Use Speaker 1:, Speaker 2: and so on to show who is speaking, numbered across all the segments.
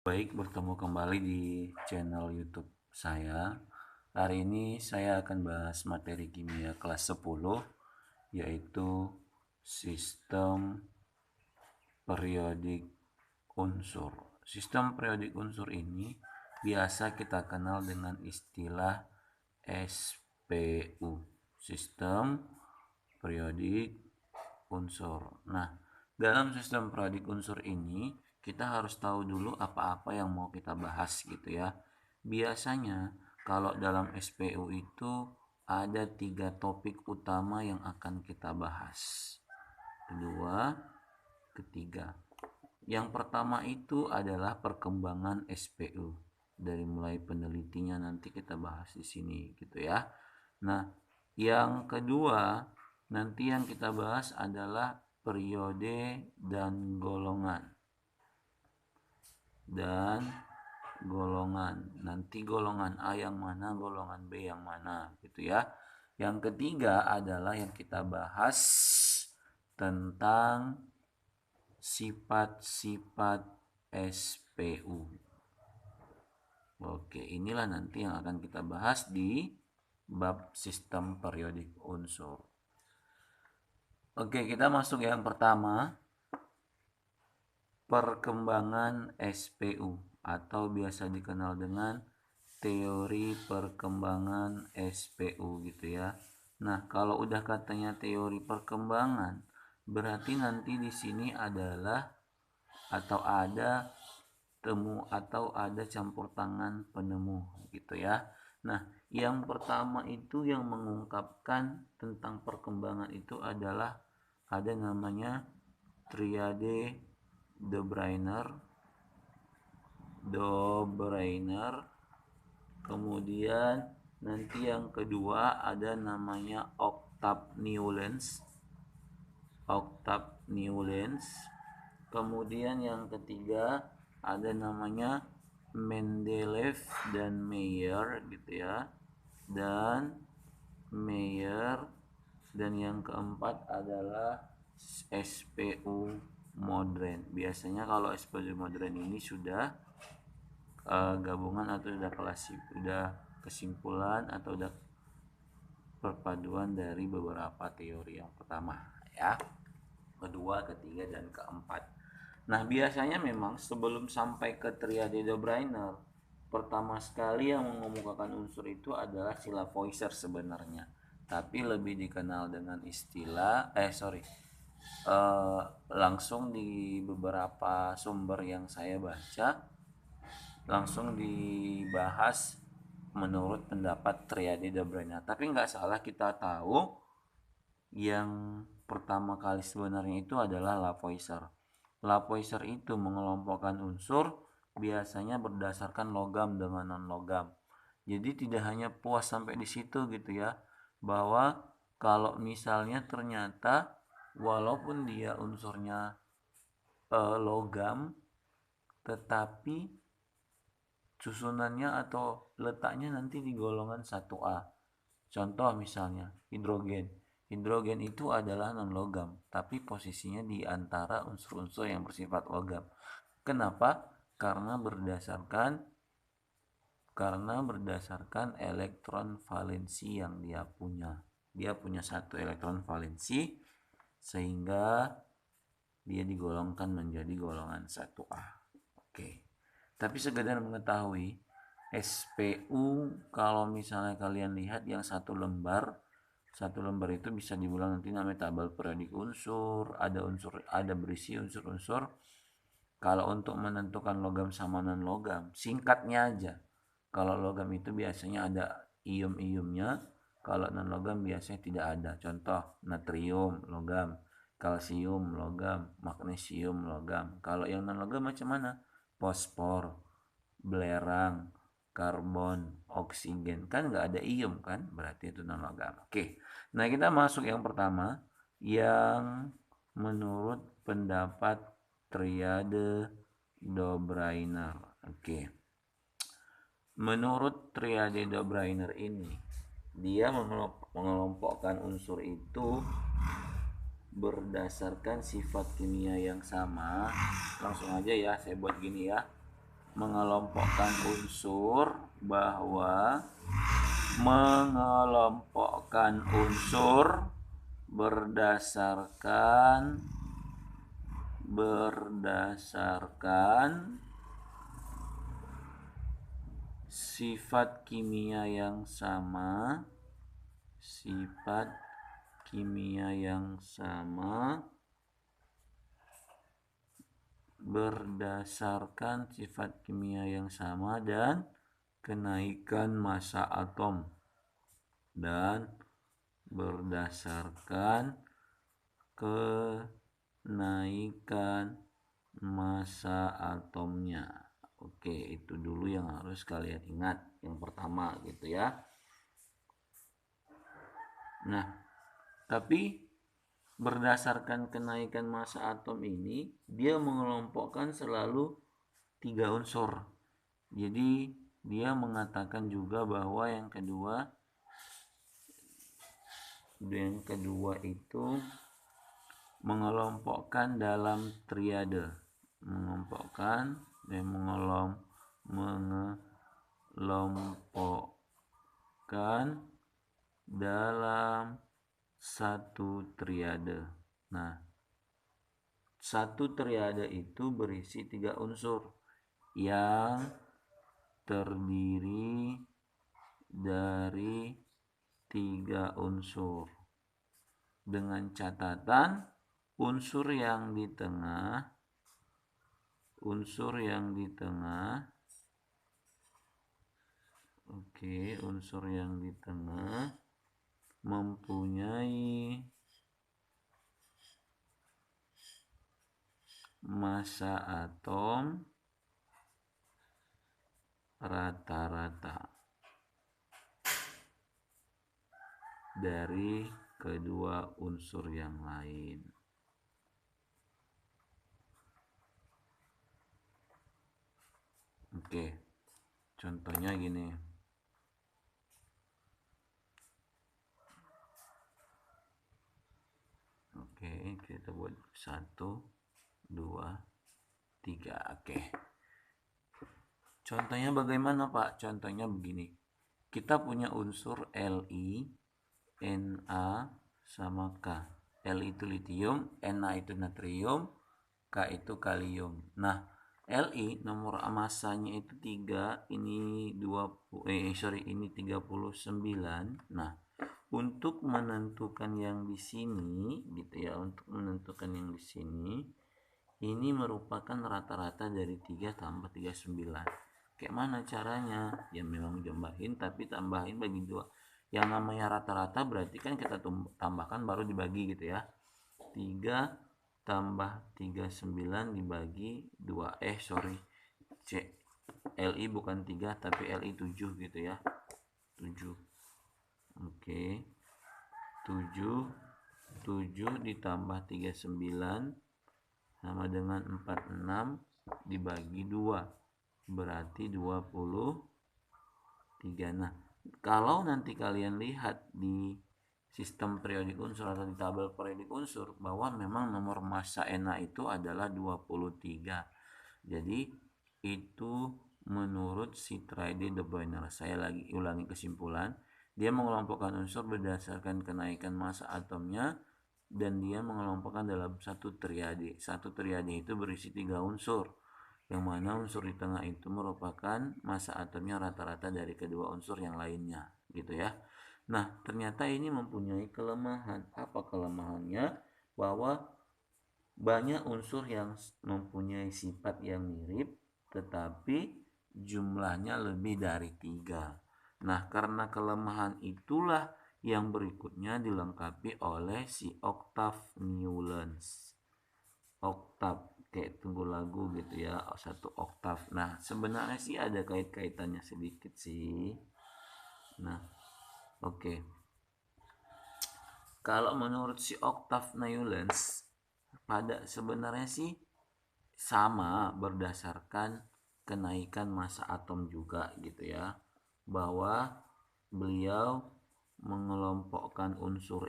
Speaker 1: Baik, bertemu kembali di channel YouTube saya. Hari ini saya akan bahas materi kimia kelas 10, yaitu sistem periodik unsur. Sistem periodik unsur ini biasa kita kenal dengan istilah SPU, sistem periodik unsur. Nah, dalam sistem periodik unsur ini kita harus tahu dulu apa-apa yang mau kita bahas gitu ya. Biasanya kalau dalam SPU itu ada 3 topik utama yang akan kita bahas. Kedua, ketiga. Yang pertama itu adalah perkembangan SPU. Dari mulai penelitinya nanti kita bahas di sini gitu ya. Nah, yang kedua nanti yang kita bahas adalah periode dan golongan. Nanti golongan A yang mana, golongan B yang mana gitu ya. Yang ketiga adalah yang kita bahas tentang sifat-sifat SPU. Oke, inilah nanti yang akan kita bahas di bab sistem periodik unsur. Oke, kita masuk yang pertama, perkembangan SPU atau biasa dikenal dengan teori perkembangan SPU gitu ya. Nah, kalau udah katanya teori perkembangan, berarti nanti di sini adalah atau ada campur tangan penemu gitu ya. Nah, yang pertama itu yang mengungkapkan tentang perkembangan itu adalah ada namanya triade Dobereiner. Kemudian nanti yang kedua ada namanya Octave Newlands. Kemudian yang ketiga ada namanya Mendeleev dan Mayer gitu ya. Dan yang keempat adalah SPU modern. Biasanya kalau SPU modern ini sudah gabungan atau sudah kesimpulan atau sudah perpaduan dari beberapa teori yang pertama ya, kedua, ketiga, dan keempat. Nah, biasanya memang sebelum sampai ke triade Dobereiner, pertama sekali yang mengemukakan unsur itu adalah si Lavoisier sebenarnya, tapi lebih dikenal dengan istilah langsung di beberapa sumber yang saya baca langsung dibahas menurut pendapat triade Dobereiner. Tapi nggak salah kita tahu yang pertama kali sebenarnya itu adalah Lavoisier. Lavoisier itu mengelompokkan unsur biasanya berdasarkan logam dengan non-logam. Jadi tidak hanya puas sampai di situ gitu ya, bahwa kalau misalnya ternyata walaupun dia unsurnya logam, tetapi susunannya atau letaknya nanti di golongan 1A. Contoh misalnya hidrogen. Hidrogen itu adalah non-logam, tapi posisinya di antara unsur-unsur yang bersifat logam. Kenapa? Karena berdasarkan elektron valensi yang dia punya. Dia punya 1 elektron valensi sehingga dia digolongkan menjadi golongan 1A. Oke. Tapi sekedar mengetahui, SPU kalau misalnya kalian lihat yang satu lembar itu bisa dibilang nanti namanya tabel periodik unsur, ada berisi unsur-unsur. Kalau untuk menentukan logam sama non logam, singkatnya aja. Kalau logam itu biasanya ada ium-iumnya, kalau non logam biasanya tidak ada. Contoh, natrium logam, kalsium logam, magnesium logam. Kalau yang non logam macam mana? Fosfor, belerang, karbon, oksigen, kan nggak ada ium kan, berarti itu non logam. Oke, nah kita masuk yang pertama yang menurut pendapat triade Dobereiner. Oke, menurut triade Dobereiner ini dia mengelompokkan unsur itu berdasarkan sifat kimia yang sama. Langsung aja ya, saya buat gini ya. mengelompokkan unsur bahwa mengelompokkan unsur berdasarkan sifat kimia yang sama, berdasarkan sifat kimia yang sama dan kenaikan massa atom, dan berdasarkan kenaikan massa atomnya. Oke, itu dulu yang harus kalian ingat yang pertama gitu ya. Nah, tapi berdasarkan kenaikan massa atom ini, dia mengelompokkan selalu 3 unsur. Jadi dia mengatakan juga bahwa yang kedua itu mengelompokkan dalam triade, mengelompokkan dalam satu triade. Nah, satu triade itu berisi 3 unsur yang terdiri dari 3 unsur, dengan catatan unsur yang di tengah mempunyai massa atom rata-rata dari kedua unsur yang lain. Oke, contohnya gini. Oke, kita buat 1, 2, 3. Oke. Contohnya bagaimana, Pak? Contohnya begini. Kita punya unsur Li, Na sama K. Li itu litium, Na itu natrium, K itu kalium. Nah, Li nomor masanya itu 3, ini 39. Nah, untuk menentukan yang di sini gitu ya, ini merupakan rata-rata dari 3 tambah 39. Kayak mana caranya? Ya memang jambahin, tapi tambahin bagi 2. Yang namanya rata-rata berarti kan kita tambahkan baru dibagi gitu ya. 3 tambah 39 dibagi 2. Li bukan 3 tapi Li 7 gitu ya. 7. Oke. 7 ditambah 39 sama dengan 46 dibagi 2. Berarti 23. Nah, kalau nanti kalian lihat di sistem periodik unsur atau di tabel periodik unsur bahwa memang nomor massa Na itu adalah 23. Jadi itu menurut si Trade de Boyner. Saya lagi ulangi kesimpulan. Dia mengelompokkan unsur berdasarkan kenaikan massa atomnya dan dia mengelompokkan dalam satu triade. Satu triade itu berisi 3 unsur, yang mana unsur di tengah itu merupakan massa atomnya rata-rata dari kedua unsur yang lainnya gitu ya. Nah, ternyata ini mempunyai kelemahan. Apa kelemahannya? Bahwa banyak unsur yang mempunyai sifat yang mirip tetapi jumlahnya lebih dari 3. Nah, karena kelemahan itulah yang berikutnya dilengkapi oleh si oktav Newlands. Oktav kayak tunggu lagu gitu ya, 1 oktav. Nah, sebenarnya sih ada kait-kaitannya sedikit sih. Nah, oke. Kalau menurut si oktav Newlands, pada sebenarnya sih sama berdasarkan kenaikan massa atom juga gitu ya, bahwa beliau mengelompokkan unsur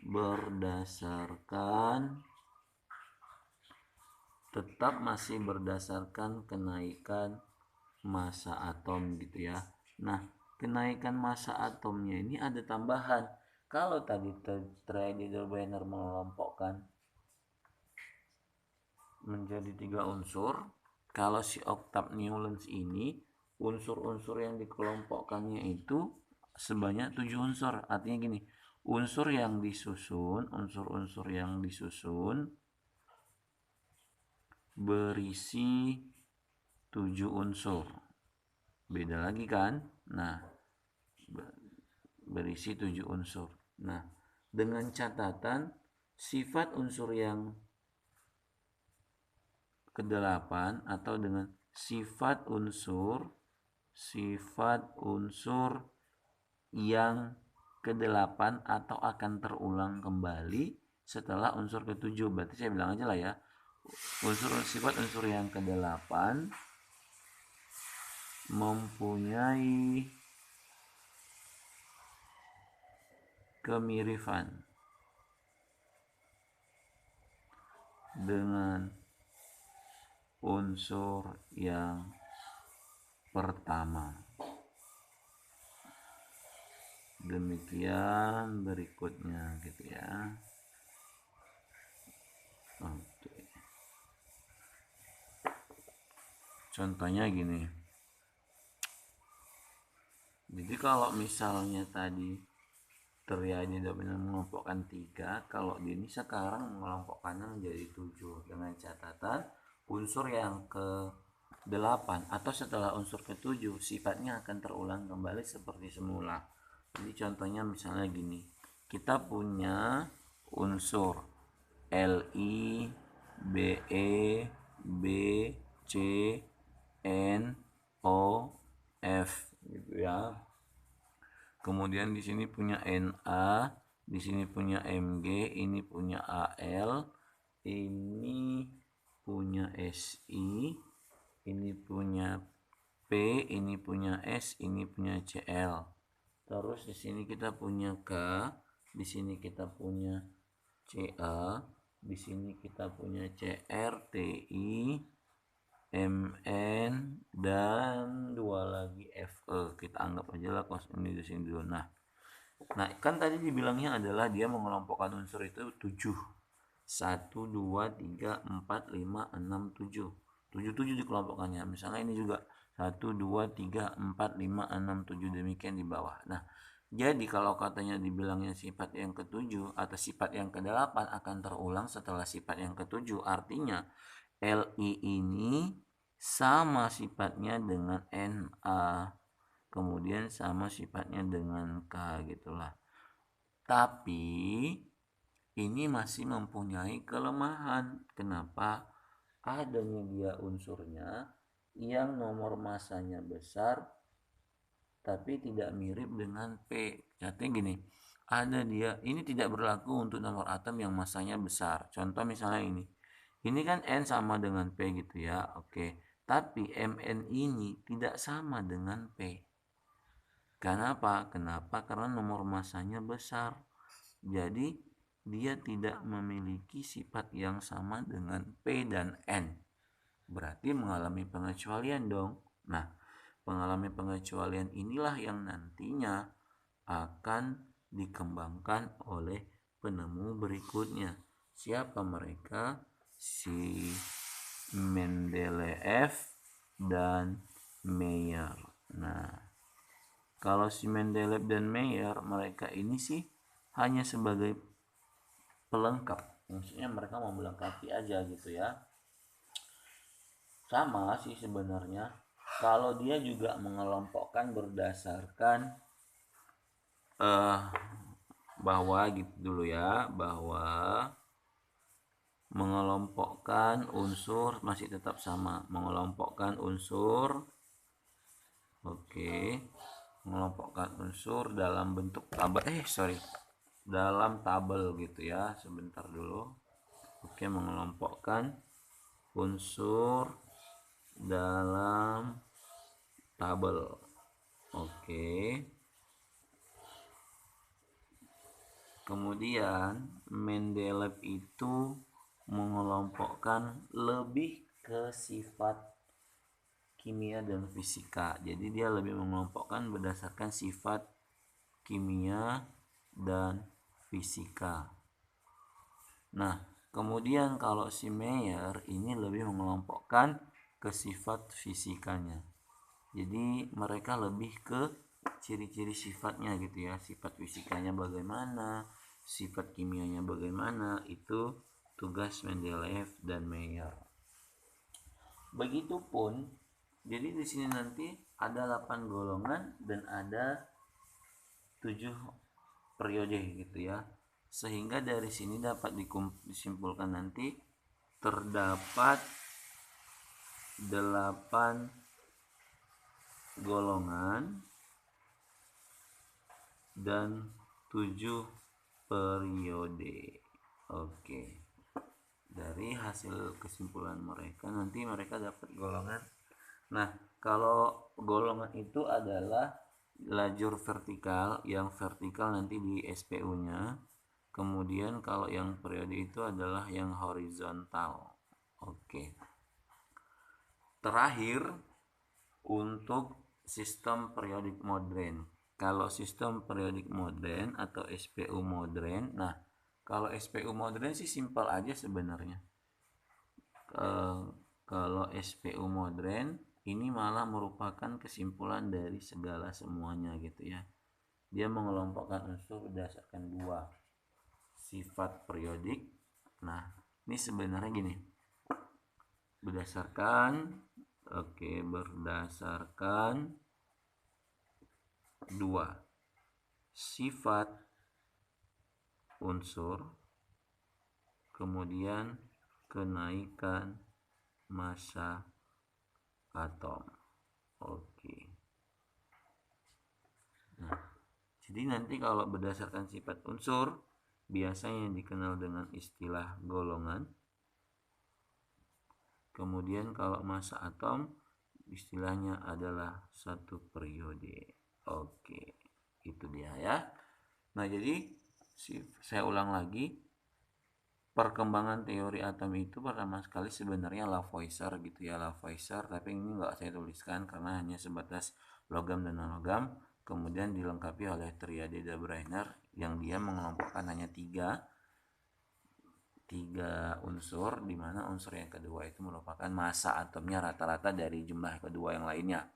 Speaker 1: berdasarkan tetap masih berdasarkan kenaikan massa atom gitu ya. Nah, kenaikan massa atomnya ini ada tambahan. Kalau tadi Schrödinger mengelompokkan menjadi 3 unsur, kalau si Octave Newlands ini unsur-unsur yang dikelompokkannya itu sebanyak 7 unsur. Artinya gini, unsur yang disusun berisi 7 unsur. Beda lagi kan? Nah, berisi 7 unsur. Nah, dengan catatan sifat unsur yang ke-8 atau dengan sifat unsur yang ke-8 atau akan terulang kembali setelah unsur ke-7. Berarti saya bilang aja lah ya, sifat unsur yang ke-8 mempunyai kemirifan dengan unsur yang pertama. Demikian berikutnya gitu ya. Oke. Contohnya gini. Jadi kalau misalnya tadi terjadi dengan mengelompokkan 3, kalau ini sekarang mengelompokkannya menjadi 7 dengan catatan unsur yang ke-8 atau setelah unsur ke-7 sifatnya akan terulang kembali seperti semula. Jadi contohnya misalnya gini, kita punya unsur Li, Be, B, C, N, O, F gitu ya. Kemudian di sini punya Na, di sini punya Mg, ini punya Al, ini punya Si, ini punya P, ini punya S, ini punya Cl. Terus di sini kita punya K, di sini kita punya Ca, di sini kita punya Cr, Ti, Mn, dan 2 lagi Fe. Kita anggap aja lah kos ini di sini dulu. Nah, kan tadi dibilangnya adalah dia mengelompokkan unsur itu 7. 1, 2, 3, 4, 5, 6, 7. 7 dikelompokkannya. Misalnya ini juga 1, 2, 3, 4, 5, 6, 7. Demikian di bawah. Nah, jadi kalau katanya dibilangnya sifat yang ke-7 atau sifat yang ke-8 akan terulang setelah sifat yang ke-7. Artinya Li ini sama sifatnya dengan Na. Kemudian sama sifatnya dengan K gitulah. Tapi ini masih mempunyai kelemahan. Kenapa? Adanya dia unsurnya yang nomor masanya besar tapi tidak mirip dengan P. Contohnya gini, ada dia, ini tidak berlaku untuk nomor atom yang masanya besar. Contoh misalnya ini. Ini kan N sama dengan P gitu ya. Oke. Tapi Mn ini tidak sama dengan P. Kenapa? Karena nomor masanya besar. Jadi dia tidak memiliki sifat yang sama dengan P dan N. Berarti mengalami pengecualian dong. Nah, pengalami pengecualian inilah yang nantinya akan dikembangkan oleh penemu berikutnya. Siapa mereka? Si Mendeleev dan Mayer. Nah, kalau si Mendeleev dan Mayer, mereka ini sih hanya sebagai pelengkap. Maksudnya mereka mau melengkapi aja gitu ya. Sama sih sebenarnya. Kalau dia juga mengelompokkan berdasarkan bahwa gitu dulu ya, bahwa mengelompokkan unsur masih tetap sama, mengelompokkan unsur, oke, mengelompokkan unsur dalam bentuk tabel, dalam tabel gitu ya, sebentar dulu, oke, mengelompokkan unsur dalam tabel, oke. Kemudian Mendeleev itu mengelompokkan lebih ke sifat kimia dan fisika. Jadi dia lebih mengelompokkan berdasarkan sifat kimia dan fisika. Nah, kemudian kalau si Mayer ini lebih mengelompokkan ke sifat fisikanya. Jadi mereka lebih ke ciri-ciri sifatnya gitu ya. Sifat fisikanya bagaimana, sifat kimianya bagaimana, itu tugas Mendeleev dan Mayer. Begitupun, jadi di sini nanti ada 8 golongan dan ada 7 periode gitu ya. Sehingga dari sini dapat disimpulkan nanti terdapat 8 golongan dan 7 periode. Oke. Dari hasil kesimpulan mereka nanti mereka dapat golongan. Nah, kalau golongan itu adalah lajur vertikal, yang vertikal nanti di SPU-nya. Kemudian kalau yang periode itu adalah yang horizontal. Oke. Terakhir untuk sistem periodik modern. Kalau sistem periodik modern atau SPU modern, nah kalau SPU modern sih simpel aja sebenarnya. Kalau SPU modern ini malah merupakan kesimpulan dari segala semuanya gitu ya. Dia mengelompokkan unsur berdasarkan 2 sifat periodik. Nah, ini sebenarnya gini. Berdasarkan 2 sifat unsur, kemudian kenaikan massa atom. Oke. Nah, jadi nanti kalau berdasarkan sifat unsur biasanya dikenal dengan istilah golongan. Kemudian kalau massa atom istilahnya adalah satu periode. Oke, itu dia ya. Nah, jadi saya ulang lagi, perkembangan teori atom itu pertama sekali sebenarnya Lavoisier gitu ya, Lavoisier, tapi ini nggak saya tuliskan karena hanya sebatas logam dan non-logam. Kemudian dilengkapi oleh triade de Brenner yang dia mengelompokkan hanya tiga unsur, di mana unsur yang kedua itu merupakan massa atomnya rata-rata dari jumlah kedua yang lainnya.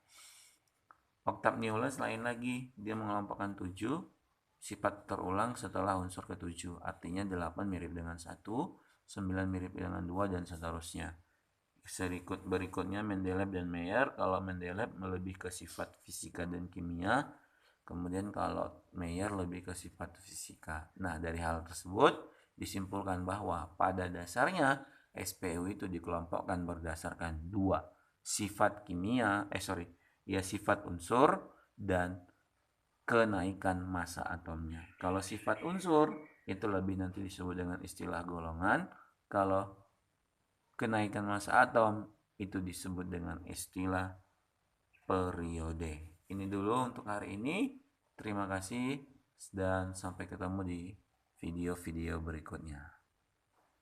Speaker 1: Octave Newlands lain lagi, dia mengelompokkan 7 sifat terulang setelah unsur ke-7, artinya 8 mirip dengan 1, 9 mirip dengan 2, dan seterusnya. Berikutnya Mendeleev dan Mayer. Kalau Mendeleev lebih ke sifat fisika dan kimia, kemudian kalau Mayer lebih ke sifat fisika. Nah, dari hal tersebut disimpulkan bahwa pada dasarnya SPU itu dikelompokkan berdasarkan 2 sifat kimia, sifat unsur dan kenaikan massa atomnya. Kalau sifat unsur itu lebih nanti disebut dengan istilah golongan. Kalau kenaikan massa atom itu disebut dengan istilah periode. Ini dulu untuk hari ini. Terima kasih dan sampai ketemu di video-video berikutnya.